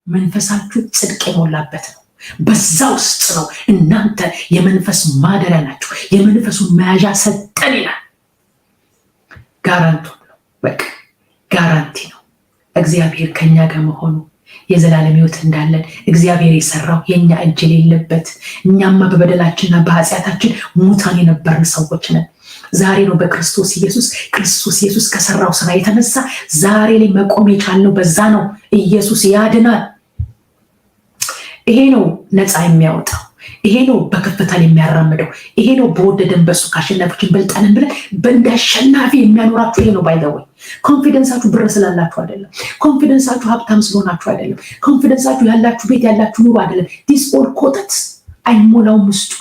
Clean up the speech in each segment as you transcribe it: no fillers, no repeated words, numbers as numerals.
መንፈሳችሁ ጽድቅ የሞላበት ነው። በዛ ውስጥ ነው እናንተ የመንፈስ ማደሪያ ናችሁ። የመንፈሱን መያዣ ሰጠን ይላል። ጋራንቱ ነው፣ በቃ ጋራንቲ ነው። እግዚአብሔር ከኛ ጋር መሆኑ የዘላለም ሕይወት እንዳለን እግዚአብሔር የሰራው የኛ እጅ የሌለበት። እኛማ በበደላችንና በኃጢአታችን ሙታን የነበርን ሰዎች ነን። ዛሬ ነው በክርስቶስ ኢየሱስ ከሰራው ስራ የተነሳ ዛሬ ላይ መቆም የቻልነው። በዛ ነው። ኢየሱስ ያድናል። ይሄ ነው ነፃ የሚያወጣው። ይሄ ነው በከፍታ የሚያራምደው። ይሄ ነው በወደደን በሱ ካሸናፊዎችን በልጠንን ብለን በእንደ አሸናፊ የሚያኖራችሁ። ይሄ ነው ባይዘወይ። ኮንፊደንሳችሁ ብር ስላላችሁ አይደለም። ኮንፊደንሳችሁ ሀብታም ስለሆናችሁ አይደለም። ኮንፊደንሳችሁ ያላችሁ ቤት ያላችሁ ኑሮ አይደለም። ዲስ ኦል ኮተት አይሞላውም ውስጡ።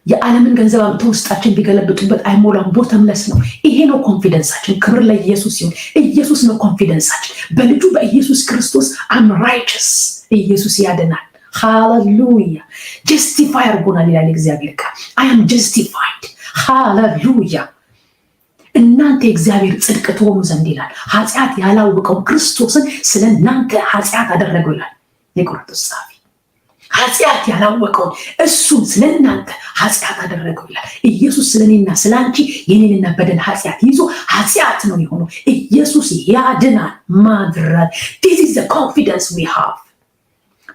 የዓለምን ገንዘብ አምጥተው ውስጣችን ቢገለብጡበት አይሞላውም። ቦተምለስ ነው። ይሄ ነው ኮንፊደንሳችን። ክብር ለኢየሱስ ይሁን። ኢየሱስ ነው ኮንፊደንሳችን። በልጁ በኢየሱስ ክርስቶስ አም ራይቸስ። ኢየሱስ ያድናል። ሃሌሉያ። ጀስቲፋይ አድርጎናል ይላል እግዚአብሔር ቃል። አይ አም ጀስቲፋይድ። ሃሌሉያ። እናንተ የእግዚአብሔር ጽድቅ ትሆኑ ዘንድ ይላል። ኃጢአት ያላወቀው ክርስቶስን ስለ እናንተ ኃጢአት አደረገው ይላል የቆሮንቶስ ጸሐፊ። ኃጢአት ያላወቀውን እሱን ስለ እናንተ ኃጢአት አደረገው ይላል። ኢየሱስ ስለኔና ስለ አንቺ የኔንና በደል ኃጢአት ይዞ ኃጢአት ነው የሆነው። ኢየሱስ ያድናል። ማድረግ this is the confidence we have.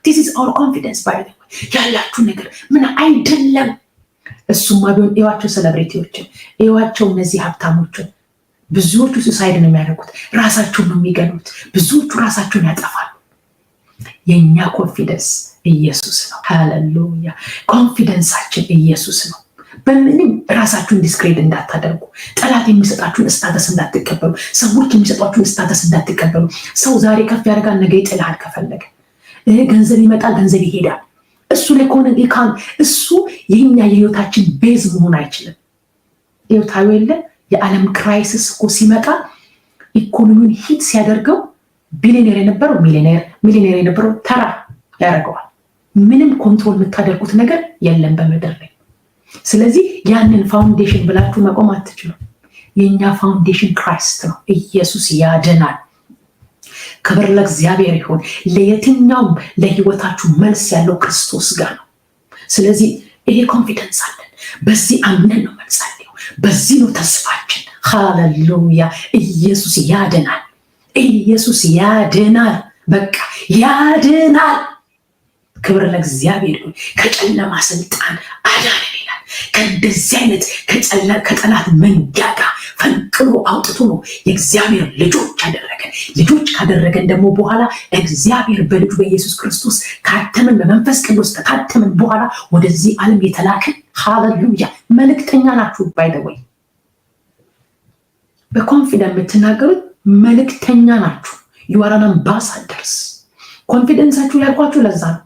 this is our confidence by the way። ያላችሁ ነገር ምን አይደለም። እሱማ ቢሆን እዋቸው ሴሌብሪቲዎችን እዋቸው እነዚህ ሀብታሞችን ብዙዎቹ ሱሳይድ ነው የሚያደርጉት። ራሳቸውን ነው የሚገሉት። ብዙዎቹ ራሳቸውን ያጠፋሉ። የኛ ኮንፊደንስ ኢየሱስ ነው። ሃሌሉያ። ኮንፊደንሳችን ኢየሱስ ነው። በምንም ራሳችሁን ዲስክሬድ እንዳታደርጉ። ጠላት የሚሰጣችሁን ስታተስ እንዳትቀበሉ። ሰዎች የሚሰጧችሁን ስታተስ እንዳትቀበሉ። ሰው ዛሬ ከፍ ያደርጋል፣ ነገ ይጥልሃል። ከፈለገ ገንዘብ ይመጣል፣ ገንዘብ ይሄዳል። እሱ ላይ ከሆነ እሱ የኛ የህይወታችን ቤዝ መሆን አይችልም። ህይወታዊ የለ የዓለም ክራይሲስ እኮ ሲመጣ ኢኮኖሚውን ሂት ሲያደርገው ቢሊዮኔር የነበረው ሚሊዮኔር የነበረው ተራ ያደርገዋል። ምንም ኮንትሮል የምታደርጉት ነገር የለም በምድር ላይ። ስለዚህ ያንን ፋውንዴሽን ብላችሁ መቆም አትችሉም። የኛ ፋውንዴሽን ክራይስት ነው። ኢየሱስ ያድናል። ክብር ለእግዚአብሔር ይሁን። ለየትኛውም ለህይወታችሁ መልስ ያለው ክርስቶስ ጋር ነው። ስለዚህ ይሄ ኮንፊደንስ አለን። በዚህ አምነን ነው መልሳለሁ። በዚህ ነው ተስፋችን። ሃሌሉያ። ኢየሱስ ያድናል። ኢየሱስ ያድናል። በቃ ያድናል። ክብር ለእግዚአብሔር ይሁን። ከጨለማ ስልጣን አዳነን ይላል። ከእንደዚህ አይነት ከጠላት መንጋጋ ፈንቅሎ አውጥቶ ነው የእግዚአብሔር ልጆች ያደረገን። ልጆች ካደረገን ደግሞ በኋላ እግዚአብሔር በልጁ በኢየሱስ ክርስቶስ ካተምን፣ በመንፈስ ቅዱስ ከታተምን በኋላ ወደዚህ ዓለም የተላከን ሃሌሉያ መልእክተኛ ናችሁ። ባይ ዘ ወይ በኮንፊደንስ የምትናገሩት መልእክተኛ ናችሁ። you are an ambassadors። ኮንፊደንሳችሁ ያልኳችሁ ለዛ ነው።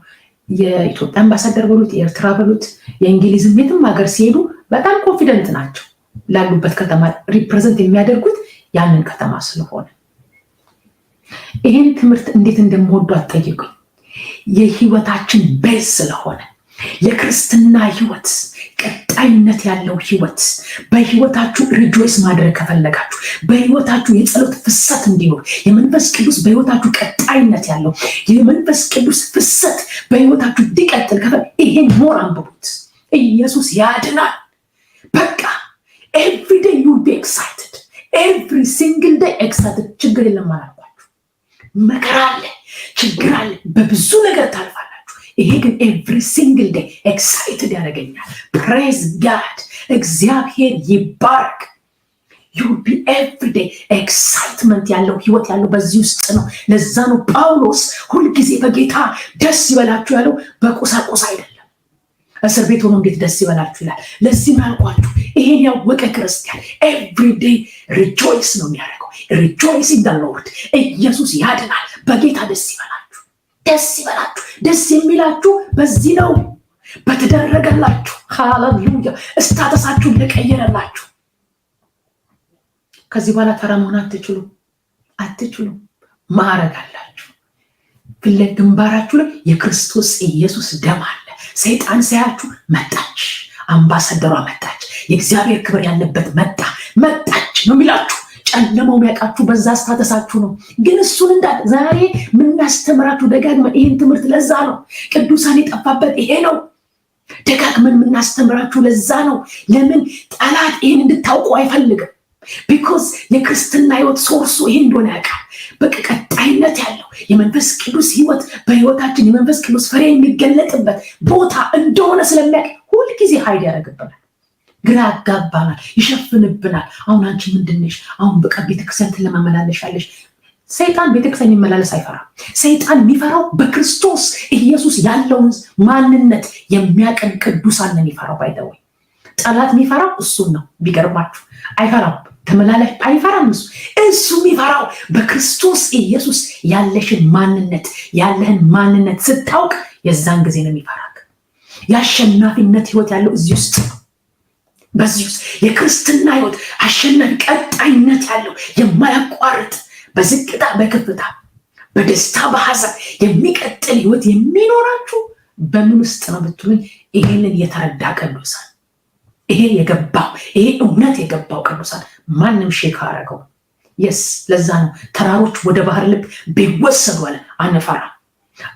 የኢትዮጵያ አምባሳደር በሉት፣ የኤርትራ በሉት፣ የእንግሊዝም የትም ሀገር ሲሄዱ በጣም ኮንፊደንት ናቸው። ላሉበት ከተማ ሪፕሬዘንት የሚያደርጉት ያንን ከተማ ስለሆነ ይሄን ትምህርት እንዴት እንደምወዱ አትጠይቁኝ። የህይወታችን ቤዝ ስለሆነ የክርስትና ህይወት ቀጣይነት ያለው ህይወት። በህይወታችሁ ሪጆይስ ማድረግ ከፈለጋችሁ፣ በህይወታችሁ የጸሎት ፍሰት እንዲኖር፣ የመንፈስ ቅዱስ በህይወታችሁ ቀጣይነት ያለው የመንፈስ ቅዱስ ፍሰት በህይወታችሁ እንዲቀጥል ይሄን ሞር አንብቡት። ኢየሱስ ያድናል። በቃ every day you be excited, every single day excited። ችግር የለም አላልኳችሁ። መከራ አለ፣ ችግር አለ፣ በብዙ ነገር ታልፋላችሁ። ይሄ ግን every single day excited ያደርገኛል። praise God። እግዚአብሔር ይባርክ። you will be every day excitement ያለው ህይወት ያለው በዚህ ውስጥ ነው። ለዛ ነው ጳውሎስ ሁልጊዜ በጌታ ደስ ይበላችሁ ያለው በቁሳቁስ አይደለም። እስር ቤት ሆኖ እንዴት ደስ ይበላችሁ ይላል። ለዚህ ማልኳችሁ ይሄን ያወቀ ክርስቲያን every day rejoice ነው የሚያደርገው። rejoice in the Lord። ኢየሱስ ያድናል። በጌታ ደስ ይበላችሁ፣ ደስ ይበላችሁ። ደስ የሚላችሁ በዚህ ነው፣ በተደረገላችሁ። ሃሌሉያ። ስታተሳችሁን ለቀየረላችሁ። ከዚህ በኋላ ተራ መሆን አትችሉም። ማዕረግ አላችሁ። ግንባራችሁ ላይ የክርስቶስ ኢየሱስ ደም አለ። ሰይጣን ሳያችሁ መጣች፣ አምባሳደሯ መጣች፣ የእግዚአብሔር ክብር ያለበት መጣች ነው የሚላችሁ። ጨለማው የሚያውቃችሁ በዛ ስታተሳችሁ ነው። ግን እሱን እንዳት ዛሬ የምናስተምራችሁ ደጋግመን ይህን ትምህርት ለዛ ነው። ቅዱሳን የጠፋበት ይሄ ነው። ደጋግመን የምናስተምራችሁ ለዛ ነው። ለምን ጠላት ይህን እንድታውቁ አይፈልግም። ቢኮዝ የክርስትና ህይወት ሶርሱ ይሄ እንደሆነ ያውቃል። በቃ ቀጣይነት ያለው የመንፈስ ቅዱስ ህይወት በህይወታችን የመንፈስ ቅዱስ ፍሬ የሚገለጥበት ቦታ እንደሆነ ስለሚያውቅ ሁልጊዜ ኃይል ያደርግብናል፣ ግራ ያጋባናል፣ ይሸፍንብናል። አሁን አንቺ ምንድነሽ? አሁን በቃ ቤተክርስቲያን ትለማመላለሻለሽ። ሰይጣን ቤተክርስቲያን የሚመላለስ አይፈራም። ሰይጣን የሚፈራው በክርስቶስ ኢየሱስ ያለውን ማንነት የሚያቀን ቅዱሳን ነው የሚፈራው። ባይደወይ ጠላት የሚፈራው እሱን ነው። ቢገርማችሁ አይፈራም፣ ተመላላሽ አይፈራም። እሱ የሚፈራው በክርስቶስ ኢየሱስ ያለሽን ማንነት ያለህን ማንነት ስታውቅ የዛን ጊዜ ነው የሚፈራክ። የአሸናፊነት ህይወት ያለው እዚህ ውስጥ ነው። በዚህ ውስጥ የክርስትና ህይወት አሸናፊ ቀጣይነት ያለው የማያቋርጥ በዝቅታ በከፍታ በደስታ በሐዘን የሚቀጥል ህይወት የሚኖራችሁ በምን ውስጥ ነው ብትሉኝ፣ ይሄንን የተረዳ ቅዱሳን፣ ይሄ የገባው ይሄ እውነት የገባው ቅዱሳን ማንም ሼክ አረገው። የስ ለዛ ነው ተራሮች ወደ ባህር ልብ ቢወሰዱ አለ አንፈራ።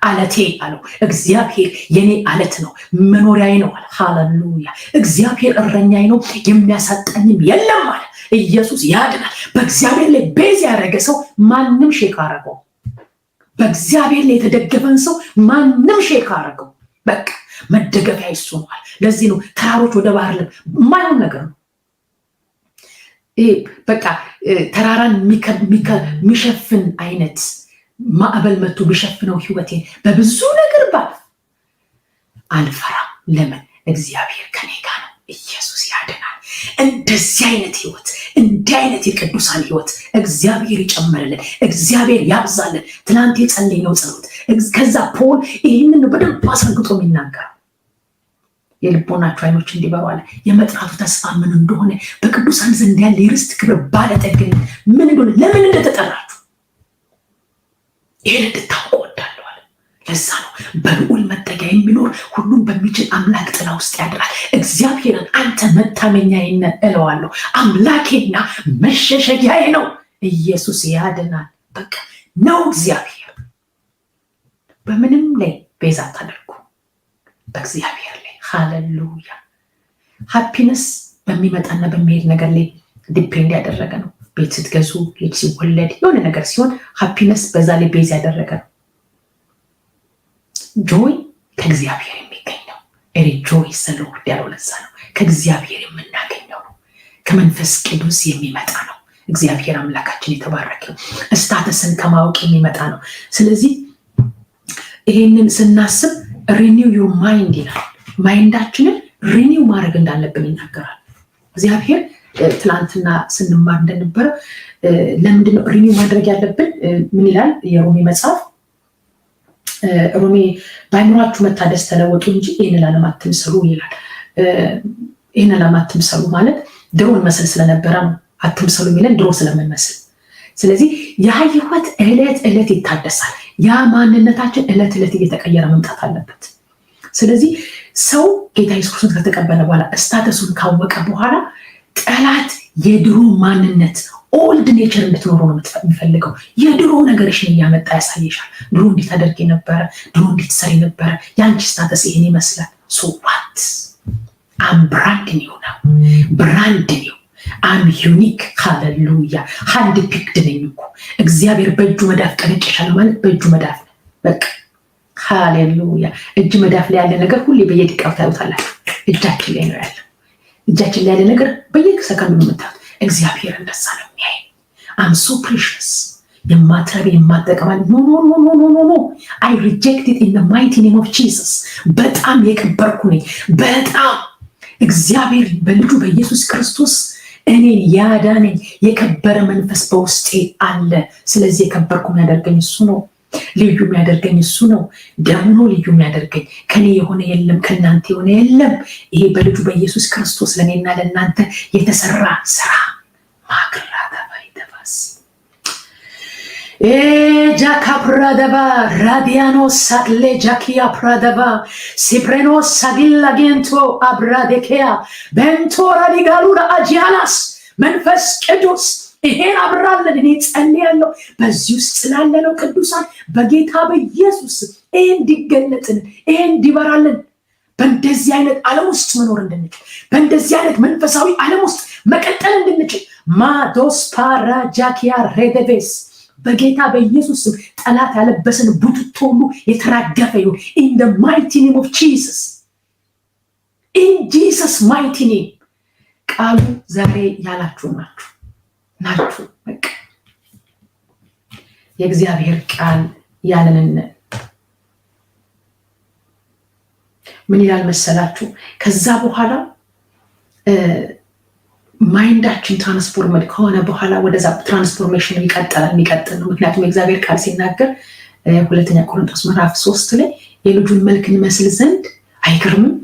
አለቴ አለው እግዚአብሔር የኔ አለት ነው መኖሪያዬ ነው አለ። ሃሌሉያ! እግዚአብሔር እረኛዬ ነው የሚያሳጣኝም የለም አለ። ኢየሱስ ያድናል። በእግዚአብሔር ላይ ቤዝ ያደረገ ሰው ማንም ሼክ አረገው። በእግዚአብሔር ላይ የተደገፈን ሰው ማንም ሼክ አረገው። በቃ መደገፊያ ይሱማል። ለዚህ ነው ተራሮች ወደ ባህር ልብ የማይሆን ነገር ነው። በቃ ተራራን የሚሸፍን አይነት ማዕበል መጥቶ ቢሸፍነው ህይወቴን በብዙ ነገር ባልፍ አልፈራም። ለምን? እግዚአብሔር ከኔ ጋር ነው። ኢየሱስ ያድናል። እንደዚህ አይነት ህይወት እንዲህ አይነት የቅዱሳን ህይወት እግዚአብሔር ይጨምርልን፣ እግዚአብሔር ያብዛልን። ትናንት የጸለይነው ጸሎት ከዛ ፖል ይህንን በደንብ አስረግጦ የሚናገር የልቦናችሁ አይኖች እንዲበሩ አለ። የመጥራቱ ተስፋ ምን እንደሆነ በቅዱሳን ዘንድ ያለ የርስት ክብር ባለጠግነት ምን እንደሆነ ለምን እንደተጠራችሁ ይሄን እንድታውቁ እወዳለሁ አለ። ለዛ ነው በልዑል መጠጊያ የሚኖር ሁሉም በሚችል አምላክ ጥላ ውስጥ ያድራል። እግዚአብሔርን አንተ መታመኛዬ ነህ እለዋለሁ። አምላኬና መሸሸጊያዬ ነው። ኢየሱስ ያድናል። በቃ ነው እግዚአብሔር። በምንም ላይ ቤዛ ታደርጉ በእግዚአብሔር ላይ። ሃሌሉያ! ሃፒነስ በሚመጣና በሚሄድ ነገር ላይ ዲፔንድ ያደረገ ነው። ቤት ስትገዙ፣ ልጅ ሲወለድ፣ የሆነ ነገር ሲሆን ሃፒነስ በዛ ላይ ቤዝ ያደረገ ነው። ጆይ ከእግዚአብሔር የሚገኝ ነው። ሪጆይስ ዘ ሎርድ ያለው ለዛ ነው። ከእግዚአብሔር የምናገኘው ነው። ከመንፈስ ቅዱስ የሚመጣ ነው። እግዚአብሔር አምላካችን የተባረከ ነው። ስታተስን ከማወቅ የሚመጣ ነው። ስለዚህ ይሄንን ስናስብ ሪኒው ዩር ማይንድ ይላል። ማይንዳችንን ሪኒው ማድረግ እንዳለብን ይናገራል እግዚአብሔር። ትላንትና ስንማር እንደነበረ ለምንድነው ሪኒው ማድረግ ያለብን? ምን ይላል የሮሜ መጽሐፍ? ሮሜ በአይምሯችሁ መታደስ ተለወጡ እንጂ ይህን ዓለም አትምሰሉ ይላል። ይህን ዓለም አትምሰሉ ማለት ድሮን መስል ስለነበረ ነው። አትምሰሉ የሚለን ድሮ ስለምንመስል። ስለዚህ ያ ህይወት ዕለት ዕለት ይታደሳል። ያ ማንነታችን ዕለት ዕለት እየተቀየረ መምጣት አለበት። ስለዚህ ሰው ጌታ ኢየሱስ ክርስቶስ ከተቀበለ በኋላ ስታተሱን ካወቀ በኋላ ጠላት የድሮ ማንነት ኦልድ ኔቸር እንድትኖሩ ነው የሚፈልገው። የድሮ ነገርሽን እያመጣ ያሳይሻል። ድሮ እንዴት አደርግ ነበረ፣ ድሮ እንዴት ሰሪ ነበረ፣ የአንቺ ስታተስ ይሄን ይመስላል። ሶ ዋት አም ብራንድ ኒው ነው። ብራንድ ኒው አም ዩኒክ። ሃሌሉያ! ሃንድ ፒክድ ነኝ እኮ እግዚአብሔር በእጁ መዳፍ ቀርጬሻለሁ ማለት በእጁ መዳፍ ነው። በቃ ሃሌሉያ! እጅ መዳፍ ላይ ያለ ነገር ሁሌ በየደቂቃው ታዩታላችሁ። እጃችን ላይ ነው ያለው። እጃችን ላይ ያለ ነገር በየሰከንዱ የምታዩት። እግዚአብሔር እንደዛ ነው የሚያይ። አም ሶ ፕሪሺየስ። የማትረቢ የማትጠቀማል ኖ ኖ ኖ ኖ ኖ ኖ አይ ሪጀክት ኢት ኢን ዘ ማይቲ ኔም ኦፍ ጂሰስ። በጣም የከበርኩ ነኝ። በጣም እግዚአብሔር በልጁ በኢየሱስ ክርስቶስ እኔን ያዳነኝ የከበረ መንፈስ በውስጤ አለ። ስለዚህ የከበርኩ የሚያደርገኝ እሱ ነው። ልዩ የሚያደርገኝ እሱ ነው። ደሙ ነው ልዩ የሚያደርገኝ። ከኔ የሆነ የለም፣ ከእናንተ የሆነ የለም። ይሄ በልጁ በኢየሱስ ክርስቶስ ለእኔና ለእናንተ የተሰራ ስራ ማክራዳባ ይተባስ ጃካ ፕራዳባ ራዲያኖ ሳቅሌ ጃኪያ ፕራዳባ ሲፕሬኖ ሳጊላ ጌንቶ አብራዴኬያ ቤንቶ ራዲጋሉራ አጂያናስ መንፈስ ቅዱስ ይሄን አብራለን። እኔ ጸልያለሁ በዚህ ውስጥ ስላለነው ቅዱሳን በጌታ በኢየሱስ ይሄ እንዲገለጥልን፣ ይሄ እንዲበራልን፣ በእንደዚህ አይነት ዓለም ውስጥ መኖር እንድንችል፣ በእንደዚህ አይነት መንፈሳዊ ዓለም ውስጥ መቀጠል እንድንችል ማዶስ ፓራጃኪያ ሬደቬስ በጌታ በኢየሱስ ጠላት ያለበሰን ቡትቶ ሁሉ የተራገፈ ይሁን። ኢን ደ ማይቲ ኔም ኦፍ ጂሰስ፣ ኢን ጂሰስ ማይቲ ኔም። ቃሉ ዛሬ ያላችሁ ናችሁ። በቃ የእግዚአብሔር ቃል ያለንን ምን ይላል መሰላችሁ? ከዛ በኋላ ማይንዳችን ትራንስፎርመድ ከሆነ በኋላ ወደዛ ትራንስፎርሜሽን የሚቀጥል ነው። ምክንያቱም የእግዚአብሔር ቃል ሲናገር 2 ቆሮንቶስ ምዕራፍ 3 ላይ የልጁን መልክ እንመስል ዘንድ አይገርምም?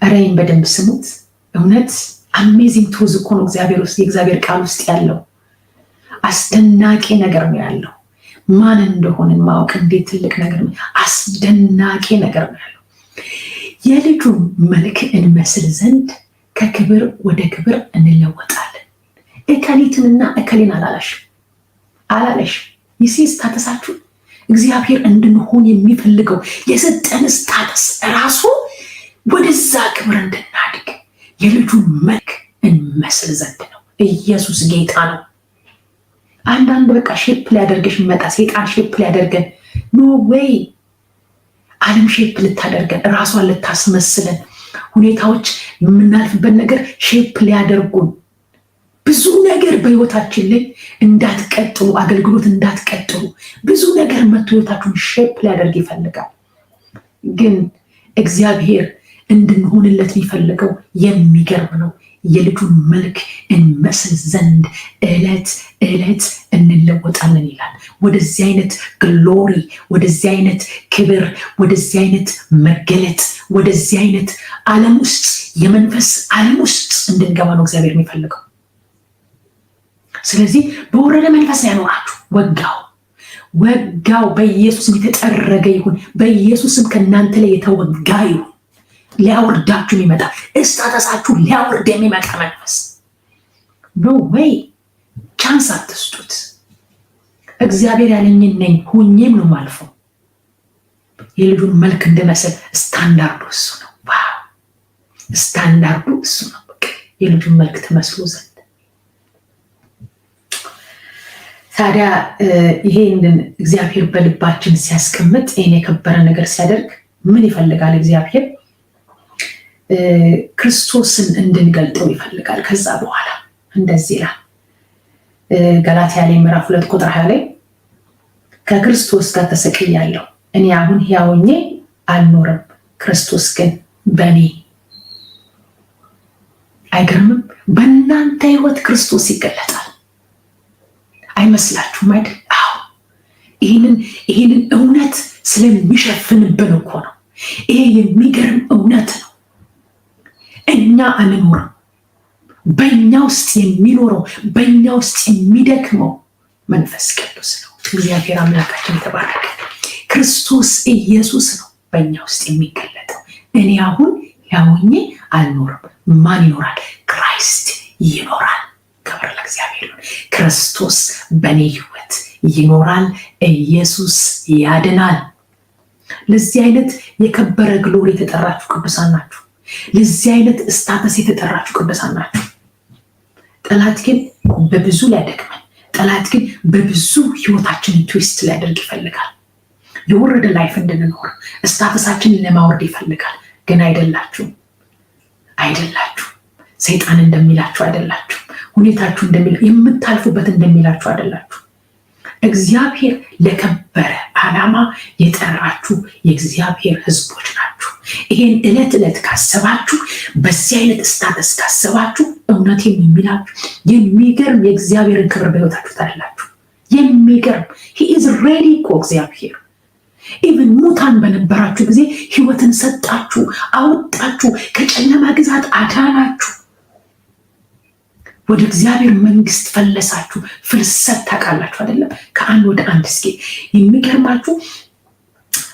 እረይም በደንብ ስሙት። እውነት አሜዚንግ ቱዝ እኮ ነው የእግዚአብሔር ቃል ውስጥ ያለው አስደናቂ ነገር ነው ያለው። ማን እንደሆንን ማወቅ እንዴት ትልቅ ነገር ነው! አስደናቂ ነገር ነው ያለው። የልጁን መልክ እንመስል ዘንድ ከክብር ወደ ክብር እንለወጣለን። እከሊትንና እከሌን አላለሽ ይሲ ስታተሳችሁ እግዚአብሔር እንድንሆን የሚፈልገው የሰጠን ስታተስ ራሱ ወደዛ ክብር እንድናድግ የልጁን መልክ እንመስል ዘንድ ነው። ኢየሱስ ጌታ ነው። አንዳንድ በቃ ሼፕ ሊያደርገሽ የሚመጣ ሰይጣን ሼፕ ሊያደርገን ኖ ዌይ። ዓለም ሼፕ ልታደርገን፣ ራሷን ልታስመስለን፣ ሁኔታዎች የምናልፍበት ነገር ሼፕ ሊያደርጉን፣ ብዙ ነገር በህይወታችን ላይ እንዳትቀጥሉ፣ አገልግሎት እንዳትቀጥሉ ብዙ ነገር መቶ ህይወታችሁን ሼፕ ሊያደርግ ይፈልጋል። ግን እግዚአብሔር እንድንሆንለት የሚፈልገው የሚገርም ነው። የልጁን መልክ እንመስል ዘንድ ዕለት ዕለት እንለወጣለን ይላል። ወደዚህ አይነት ግሎሪ፣ ወደዚህ አይነት ክብር፣ ወደዚህ አይነት መገለጥ፣ ወደዚህ አይነት ዓለም ውስጥ የመንፈስ ዓለም ውስጥ እንድንገባ ነው እግዚአብሔር የሚፈልገው። ስለዚህ በወረደ መንፈስ ያኖራችሁ። ወጋው በኢየሱስም የተጠረገ ይሁን። በኢየሱስም ከእናንተ ላይ የተወጋ ይሁን። ሊያወርዳችሁ የሚመጣ እስታተሳችሁ ሊያወርድ የሚመጣ መንፈስ ኖ ዌይ። ቻንስ አትስጡት። እግዚአብሔር ያለኝን ነኝ ሁኜም ነው ማልፈው። የልጁን መልክ እንድመስል ስታንዳርዱ እሱ ነው። ዋው ስታንዳርዱ እሱ ነው። በቃ የልጁን መልክ ትመስሉ ዘንድ። ታዲያ ይሄንን እግዚአብሔር በልባችን ሲያስቀምጥ፣ ይህን የከበረ ነገር ሲያደርግ ምን ይፈልጋል እግዚአብሔር? ክርስቶስን እንድንገልጠው ይፈልጋል። ከዛ በኋላ እንደዚህ ይላል ገላትያ ላይ ምዕራፍ 2 ቁጥር 20 ላይ ከክርስቶስ ጋር ተሰቅያለሁ፣ እኔ አሁን ሕያው ሆኜ አልኖርም፣ ክርስቶስ ግን በእኔ። አይገርምም? በእናንተ ህይወት ክርስቶስ ይገለጣል። አይመስላችሁም አይደል? አዎ። ይህንን እውነት ስለሚሸፍንብን እኮ ነው። ይሄ የሚገርም እውነት ነው። እኛ አንኖርም። በእኛ ውስጥ የሚኖረው በእኛ ውስጥ የሚደክመው መንፈስ ቅዱስ ነው። እግዚአብሔር አምላካችን የተባረከ። ክርስቶስ ኢየሱስ ነው በእኛ ውስጥ የሚገለጠው። እኔ አሁን ሕያው ሆኜ አልኖርም። ማን ይኖራል? ክራይስት ይኖራል። ክብር ለእግዚአብሔር። ክርስቶስ በእኔ ህይወት ይኖራል። ኢየሱስ ያድናል። ለዚህ አይነት የከበረ ግሎሪ የተጠራችሁ ቅዱሳን ናችሁ። ለዚህ አይነት ስታተስ የተጠራችሁ ቅዱሳን ናችሁ። ጠላት ግን በብዙ ሊያደክመን፣ ጠላት ግን በብዙ ህይወታችንን ትዊስት ሊያደርግ ይፈልጋል። የወረደ ላይፍ እንድንኖር ስታተሳችንን ለማውረድ ይፈልጋል። ግን አይደላችሁም። ሰይጣን እንደሚላችሁ አይደላችሁም። ሁኔታችሁ የምታልፉበት እንደሚላችሁ አይደላችሁ። እግዚአብሔር ለከበረ ዓላማ የጠራችሁ የእግዚአብሔር ህዝቦች ናችሁ። ይሄን ዕለት ዕለት ካሰባችሁ፣ በዚህ አይነት ስታተስ ካሰባችሁ፣ እውነቴን የሚላችሁ የሚገርም የእግዚአብሔርን ክብር በህይወታችሁ ታያላችሁ። የሚገርም ሂ ኢዝ ሬዲ እኮ እግዚአብሔር። ኢቭን ሙታን በነበራችሁ ጊዜ ህይወትን ሰጣችሁ፣ አወጣችሁ፣ ከጨለማ ግዛት አዳናችሁ፣ ወደ እግዚአብሔር መንግስት ፈለሳችሁ። ፍልሰት ታውቃላችሁ አይደለም? ከአንድ ወደ አንድ። እስኪ የሚገርማችሁ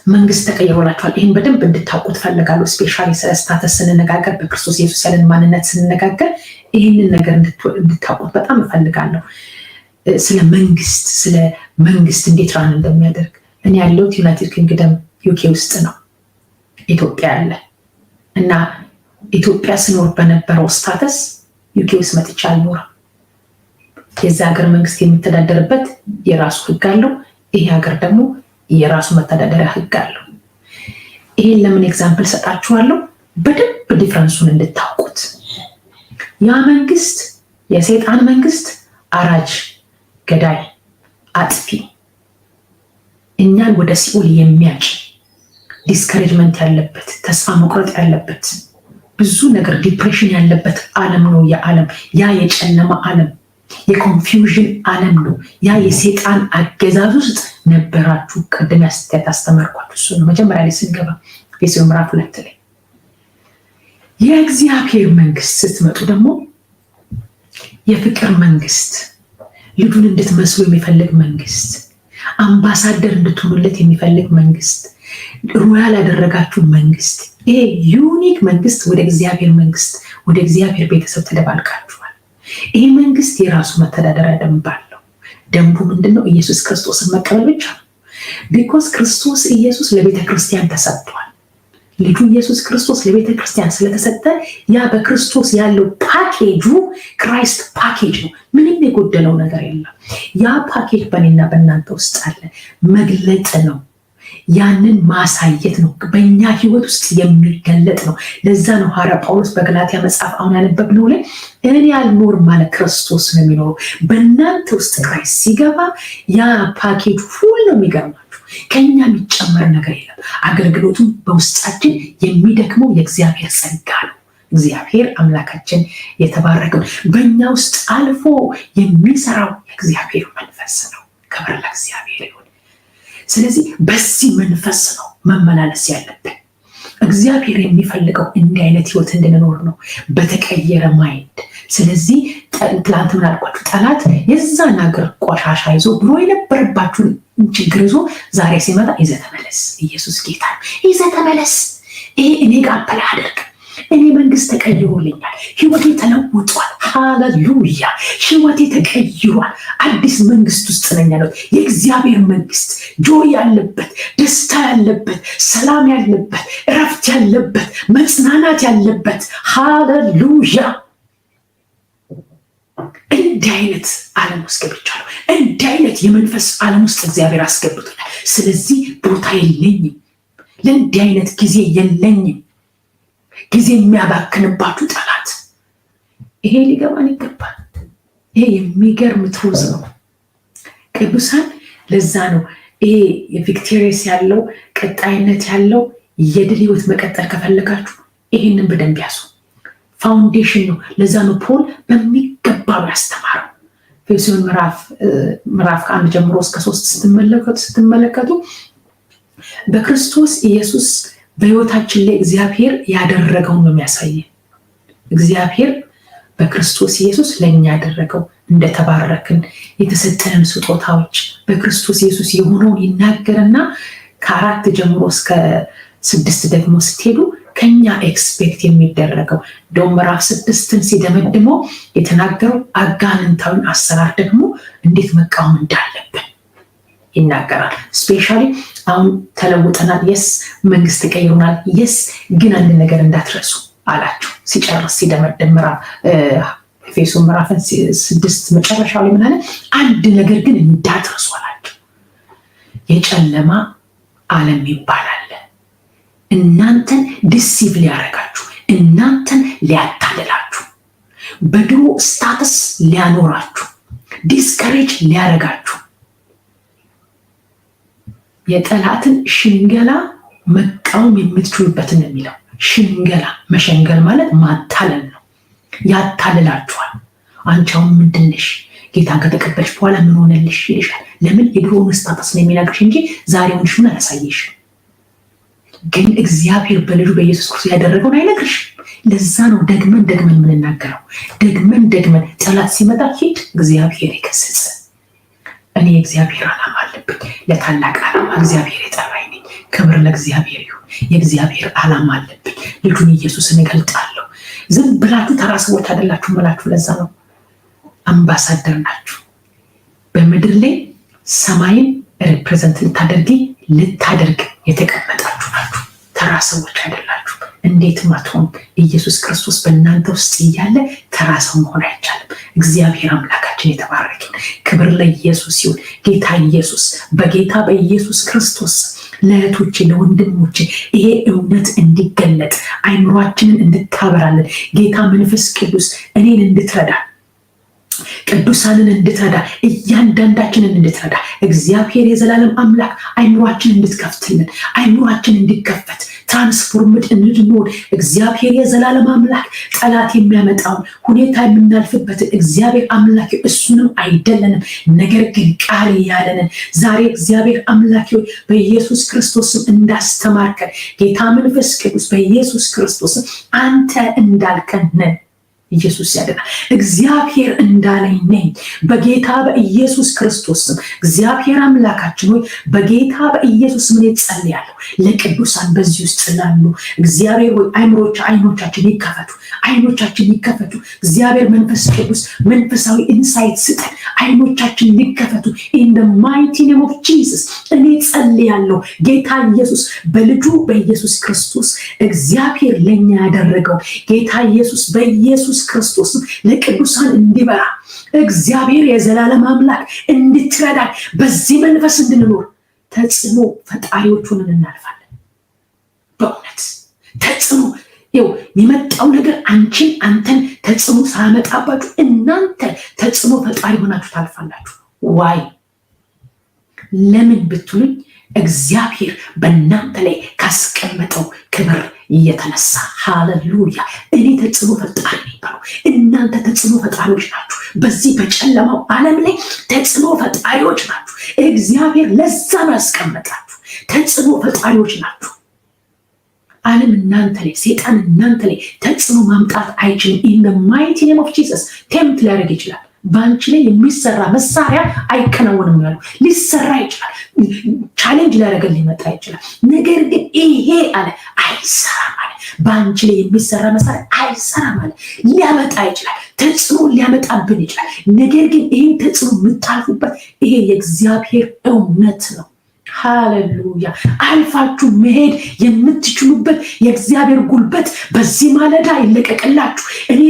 መንግስት ተቀይሮላችኋል። ይህን በደንብ እንድታውቁት ፈልጋለሁ። ስፔሻሊ ስለ ስታተስ ስንነጋገር፣ በክርስቶስ ኢየሱስ ያለን ማንነት ስንነጋገር ይህንን ነገር እንድታውቁት በጣም እፈልጋለሁ። ስለ መንግስት እንዴት ራን እንደሚያደርግ እኔ ያለሁት ዩናይትድ ኪንግደም ዩኬ ውስጥ ነው። ኢትዮጵያ አለ እና ኢትዮጵያ ስኖር በነበረው ስታተስ ዩኬ ውስጥ መጥቻ አልኖርም። የዛ ሀገር መንግስት የሚተዳደርበት የራሱ ህግ አለው። ይሄ ሀገር ደግሞ የራሱ መተዳደሪያ ህግ አለው። ይሄን ለምን ኤግዛምፕል ሰጣችኋለሁ? በደንብ ዲፍረንሱን እንድታውቁት። ያ መንግስት የሰይጣን መንግስት አራጅ፣ ገዳይ፣ አጥፊ፣ እኛን ወደ ሲኦል የሚያጭ ዲስከሬጅመንት ያለበት፣ ተስፋ መቁረጥ ያለበት፣ ብዙ ነገር ዲፕሬሽን ያለበት ዓለም ነው። ያ የጨለማ ዓለም የኮንፊውዥን ዓለም ነው። ያ የሰይጣን አገዛዝ ውስጥ ነበራችሁ። ቅድም ያስተማርኳችሁ እሱ ነው። መጀመሪያ ላይ ስንገባ ኤፌሶን ምዕራፍ 2 ላይ የእግዚአብሔር መንግስት ስትመጡ ደግሞ የፍቅር መንግስት፣ ልጁን እንድትመስሉ የሚፈልግ መንግስት፣ አምባሳደር እንድትሆኑለት የሚፈልግ መንግስት፣ ሮያል ያደረጋችሁ መንግስት፣ ይሄ ዩኒክ መንግስት ወደ እግዚአብሔር መንግስት ወደ እግዚአብሔር ቤተሰብ ተደባልቃችኋል። ይሄ መንግስት የራሱ መተዳደሪያ ደንብ አለው። ደንቡ ምንድነው? ኢየሱስ ክርስቶስን መቀበል ብቻ ነው። ቢኮዝ ክርስቶስ ኢየሱስ ለቤተ ክርስቲያን ተሰጥቷል። ልጁ ኢየሱስ ክርስቶስ ለቤተ ክርስቲያን ስለተሰጠ ያ በክርስቶስ ያለው ፓኬጁ ክራይስት ፓኬጅ ነው። ምንም የጎደለው ነገር የለም። ያ ፓኬጅ በእኔና በእናንተ ውስጥ አለ። መግለጥ ነው። ያንን ማሳየት ነው። በእኛ ህይወት ውስጥ የሚገለጥ ነው። ለዛ ነው ሐዋርያ ጳውሎስ በገላትያ መጽሐፍ አሁን ያነበብነው ላይ እኔ አልኖርም ማለት ክርስቶስ ነው የሚኖረው። በእናንተ ውስጥ ክራይስት ሲገባ ያ ፓኬጅ ሁሉ ነው የሚገርማችሁ። ከኛ የሚጨመር ነገር የለም። አገልግሎቱም በውስጣችን የሚደክመው የእግዚአብሔር ጸጋ ነው። እግዚአብሔር አምላካችን የተባረከው በእኛ ውስጥ አልፎ የሚሰራው የእግዚአብሔር መንፈስ ነው። ክብር ለእግዚአብሔር ይሁን። ስለዚህ በዚህ መንፈስ ነው መመላለስ ያለብን። እግዚአብሔር የሚፈልገው እንዲህ አይነት ህይወት እንድንኖር ነው፣ በተቀየረ ማይንድ። ስለዚህ ትላንት ምን አልኳችሁ? ጠላት የዛን ሀገር ቆሻሻ ይዞ ድሮ የነበረባችሁን ችግር ይዞ ዛሬ ሲመጣ ይዘህ ተመለስ፣ ኢየሱስ ጌታ ነው፣ ይዘህ ተመለስ፣ ይሄ እኔ ጋር አፕላ አድርግ፣ እኔ መንግስት ተቀይሮልኛል፣ ህይወቴ ተለውጧል፣ ሃሌሉያ፣ ህይወቴ ተቀይሯል፣ አዲስ መንግስት ውስጥ ነኝ ያለው የእግዚአብሔር መንግስት፣ ጆይ ያለበት፣ ደስታ ያለበት፣ ሰላም ያለበት፣ እረፍት ያለበት፣ መጽናናት ያለበት፣ ሃሌሉያ። እንዲህ አይነት ዓለም ውስጥ ገብቻለሁ። እንዲህ አይነት የመንፈስ ዓለም ውስጥ እግዚአብሔር አስገብቶናል። ስለዚህ ቦታ የለኝም፣ ለእንዲህ አይነት ጊዜ የለኝም። ጊዜ የሚያባክንባችሁ ጠላት ይሄ ሊገባን ይገባል። ይሄ የሚገርም ትሩዝ ነው ቅዱሳን። ለዛ ነው ይሄ የቪክቶሪየስ ያለው ቀጣይነት ያለው የድል ህይወት መቀጠል ከፈለጋችሁ ይሄንን በደንብ ያዙ። ፋውንዴሽን ነው። ለዛ ነው ፖል በሚገባ ያስተማረው። ኤፌሶን ምዕራፍ 1 ጀምሮ እስከ 3 ስትመለከቱ በክርስቶስ ኢየሱስ በህይወታችን ላይ እግዚአብሔር ያደረገውን ነው የሚያሳየን። እግዚአብሔር በክርስቶስ ኢየሱስ ለእኛ ያደረገው፣ እንደተባረክን የተሰጠንን ስጦታዎች በክርስቶስ ኢየሱስ የሆነውን ይናገርና ከ4 ጀምሮ እስከ 6 ደግሞ ስትሄዱ ከኛ ኤክስፔክት የሚደረገው እንደውም ምዕራፍ 6ን ሲደመድመው የተናገረው አጋንንታዊን አሰራር ደግሞ እንዴት መቃወም እንዳለብን ይናገራል። ስፔሻሊ አሁን ተለውጠናል፣ የስ መንግስት ተቀይሮናል፣ የስ ግን አንድ ነገር እንዳትረሱ አላቸው ሲጨርስ ሲደመድም ኤፌሶን ምዕራፍ 6 መጨረሻ ላይ ምን አለ? አንድ ነገር ግን እንዳትረሱ አላቸው። የጨለማ ዓለም ይባላል እናንተን ዲሲቭ ሊያረጋችሁ፣ እናንተን ሊያታልላችሁ፣ በድሮ ስታተስ ሊያኖራችሁ፣ ዲስከሬጅ ሊያረጋችሁ፣ የጠላትን ሽንገላ መቃወም የምትችሉበትን ነው የሚለው። ሽንገላ መሸንገል ማለት ማታለል ነው። ያታልላችኋል። አንቺ አሁን ምንድን ነሽ? ጌታን ከተቀበልሽ በኋላ ምን ሆነልሽ ይልሻል። ለምን? የድሮውን ስታተስ ነው የሚነግርሽ እንጂ ዛሬውንሽ ምን አያሳየሽም። ግን እግዚአብሔር በልጁ በኢየሱስ ክርስቶስ ያደረገውን አይነግርሽ። ለዛ ነው ደግመን የምንናገረው። ደግመን ጠላት ሲመጣ ሂድ፣ እግዚአብሔር ይገስጽ። እኔ እግዚአብሔር ዓላማ አለብኝ፣ ለታላቅ ዓላማ እግዚአብሔር የጠራኝ ነኝ። ክብር ለእግዚአብሔር ይሁን። የእግዚአብሔር ዓላማ አለብን። ልጁን ኢየሱስን እገልጣለሁ። ዝም ብላችሁ ተራ ሰዎች አይደላችሁ መላችሁ። ለዛ ነው አምባሳደር ናችሁ። በምድር ላይ ሰማይን ሪፕሬዘንት ልታደርግ የተቀመጣችሁ ናችሁ። ተራ ሰዎች አይደላችሁ። እንዴት ማትሆን ኢየሱስ ክርስቶስ በእናንተ ውስጥ እያለ ተራ ሰው መሆን አይቻልም። እግዚአብሔር አምላካችን የተባረከ። ክብር ለኢየሱስ ይሁን። ጌታ ኢየሱስ በጌታ በኢየሱስ ክርስቶስ ለእህቶቼ ለወንድሞቼ ይሄ እውነት እንዲገለጥ አይምሯችንን እንድታበራለን ጌታ መንፈስ ቅዱስ እኔን እንድትረዳ ቅዱሳንን እንድትረዳ እያንዳንዳችንን እንድትረዳ እግዚአብሔር የዘላለም አምላክ አይምሯችንን እንድትከፍትልን አይምሯችን እንዲከፈት ትራንስፎርምድ እንድንሆን እግዚአብሔር የዘላለም አምላክ ጠላት የሚያመጣውን ሁኔታ የምናልፍበትን እግዚአብሔር አምላክ እሱንም አይደለንም ነገር ግን ቃል ያለንን ዛሬ እግዚአብሔር አምላክ በኢየሱስ ክርስቶስም እንዳስተማርከን ጌታ መንፈስ ቅዱስ በኢየሱስ ክርስቶስም አንተ እንዳልከን ነን። ኢየሱስ ያድናል። እግዚአብሔር እንዳለኝ ነኝ በጌታ በኢየሱስ ክርስቶስ ስም። እግዚአብሔር አምላካችን ሆይ በጌታ በኢየሱስ ስም ጸልያለሁ ለቅዱሳን በዚህ ውስጥ ላሉ እግዚአብሔር ሆይ አይኖቻችን ይከፈቱ፣ አይኖቻችን ይከፈቱ። እግዚአብሔር መንፈስ ቅዱስ መንፈሳዊ ኢንሳይት ስጠን፣ አይኖቻችን ይከፈቱ። in the mighty name of Jesus እኔ ጸልያለሁ ጌታ ኢየሱስ በልጁ በኢየሱስ ክርስቶስ እግዚአብሔር ለኛ ያደረገው ጌታ ኢየሱስ በኢየሱስ ክርስቶስ ለቅዱሳን እንዲበራ እግዚአብሔር የዘላለም አምላክ እንድትረዳን በዚህ መንፈስ እንድንኖር ተጽዕኖ ፈጣሪዎች ሆነን እናልፋለን። በእውነት ተጽዕኖ የሚመጣው ነገር አንተን ተጽዕኖ ሳያመጣባችሁ እናንተ ተጽዕኖ ፈጣሪ ሆናችሁ ታልፋላችሁ። ዋይ ለምን ብትሉኝ እግዚአብሔር በእናንተ ላይ ካስቀመጠው ክብር እየተነሳ ሃሌሉያ። እኔ ተጽዕኖ ፈጣሪ ነኝ፣ እናንተ ተጽዕኖ ፈጣሪዎች ናችሁ። በዚህ በጨለማው ዓለም ላይ ተጽዕኖ ፈጣሪዎች ናችሁ። እግዚአብሔር ለዛ ነው ያስቀመጣችሁ። ተጽዕኖ ፈጣሪዎች ናችሁ። ዓለም እናንተ ላይ ሰይጣን እናንተ ላይ ተጽዕኖ ማምጣት አይችልም። in the mighty name of Jesus ቴምፕት ሊያደርግ ይችላል። ባንቺ ላይ የሚሰራ መሳሪያ አይከናወንም ያለው ሊሰራ ይችላል። ቻሌንጅ ሊያደርገን ሊመጣ ይችላል። ነገር ግን ይሄ አለ አይሰራም አለ። ባንቺ ላይ የሚሰራ መሳሪያ አይሰራም አለ። ሊያመጣ ይችላል፣ ተጽዕኖ ሊያመጣብን ይችላል። ነገር ግን ይሄ ተጽዕኖ የምታልፉበት ይሄ የእግዚአብሔር እውነት ነው። ሃሌሉያ። አልፋችሁ መሄድ የምትችሉበት የእግዚአብሔር ጉልበት በዚህ ማለዳ ይለቀቅላችሁ። እኔ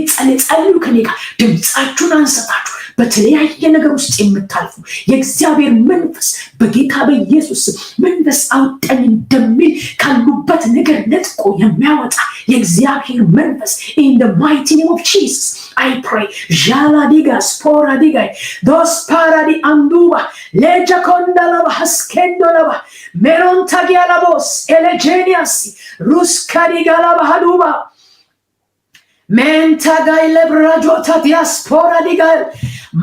ጸልዩ ከኔ ጋር ድምፃችሁን አንስታችሁ በተለያየ ነገር ውስጥ የምታልፉ የእግዚአብሔር መንፈስ በጌታ በኢየሱስ መንፈስ አውጣኝ እንደሚል ካሉበት ነገር ነጥቆ የሚያወጣ የእግዚአብሔር መንፈስ in the mighty name of Jesus I pray jaladiga sporadiga dos paradi anduba leja kondalaba haskendolaba merontagialabos elegenias ruskadigalaba haduba ሜንታጋይ ለብራጆታ ዲያስፖራ ዲጋል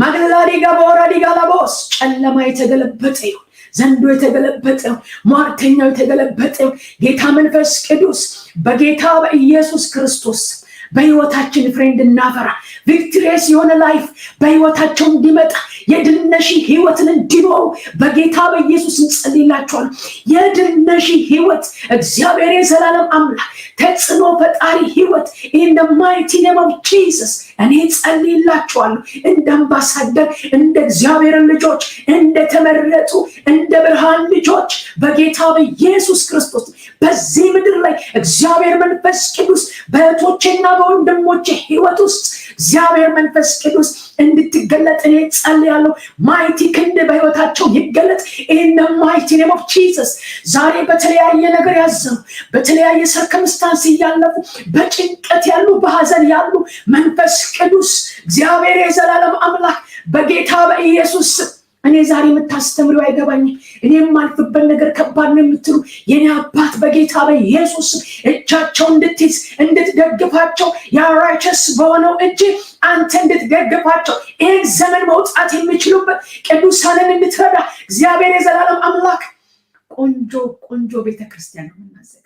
ማግላዲ ጋቦራ ዲጋላቦስ ጨለማ የተገለበጠ ይሁን፣ ዘንዶ የተገለበጠ ይሁን፣ ሟርተኛው የተገለበጠ ይሁን። ጌታ መንፈስ ቅዱስ በጌታ በኢየሱስ ክርስቶስ በህይወታችን ፍሬ እንድናፈራ ቪክቶሪየስ የሆነ ላይፍ በህይወታቸው እንዲመጣ የድልነሺ ህይወትን እንዲኖሩ በጌታ በኢየሱስ እንጸልይላቸዋለን። የድልነሺ ህይወት እግዚአብሔር የዘላለም አምላክ ተጽዕኖ ፈጣሪ ህይወት in the mighty name of Jesus እኔ ጸልይላቸዋለሁ። እንደ አምባሳደር እንደ እግዚአብሔር ልጆች እንደተመረጡ እንደ ብርሃን ልጆች በጌታ በኢየሱስ ክርስቶስ በዚህ ምድር ላይ እግዚአብሔር መንፈስ ቅዱስ በእህቶቼና በወንድሞቼ ህይወት ውስጥ እግዚአብሔር መንፈስ ቅዱስ እንድትገለጥ እኔ ጸልያለሁ። ማይቲ ክንድ በህይወታቸው ይገለጥ in the mighty name of Jesus። ዛሬ በተለያየ ነገር ያዘኑ በተለያየ ሰርከምስታንስ ያለፉ በጭንቀት ያሉ በሐዘን ያሉ መንፈስ ቅዱስ እግዚአብሔር የዘላለም አምላክ በጌታ በኢየሱስ እኔ ዛሬ የምታስተምሪው አይገባኝም፣ እኔ የማልፍበት ነገር ከባድ ነው የምትሉ የኔ አባት በጌታ በኢየሱስ እጃቸው እንድትይዝ እንድትደግፋቸው ያ ራይቸስ በሆነው እጅ አንተ እንድትደግፋቸው ይህን ዘመን መውጣት የሚችሉበት ቅዱሳንን እንድትረዳ እግዚአብሔር የዘላለም አምላክ ቆንጆ ቤተክርስቲያን ነው የምናዘጋጀው።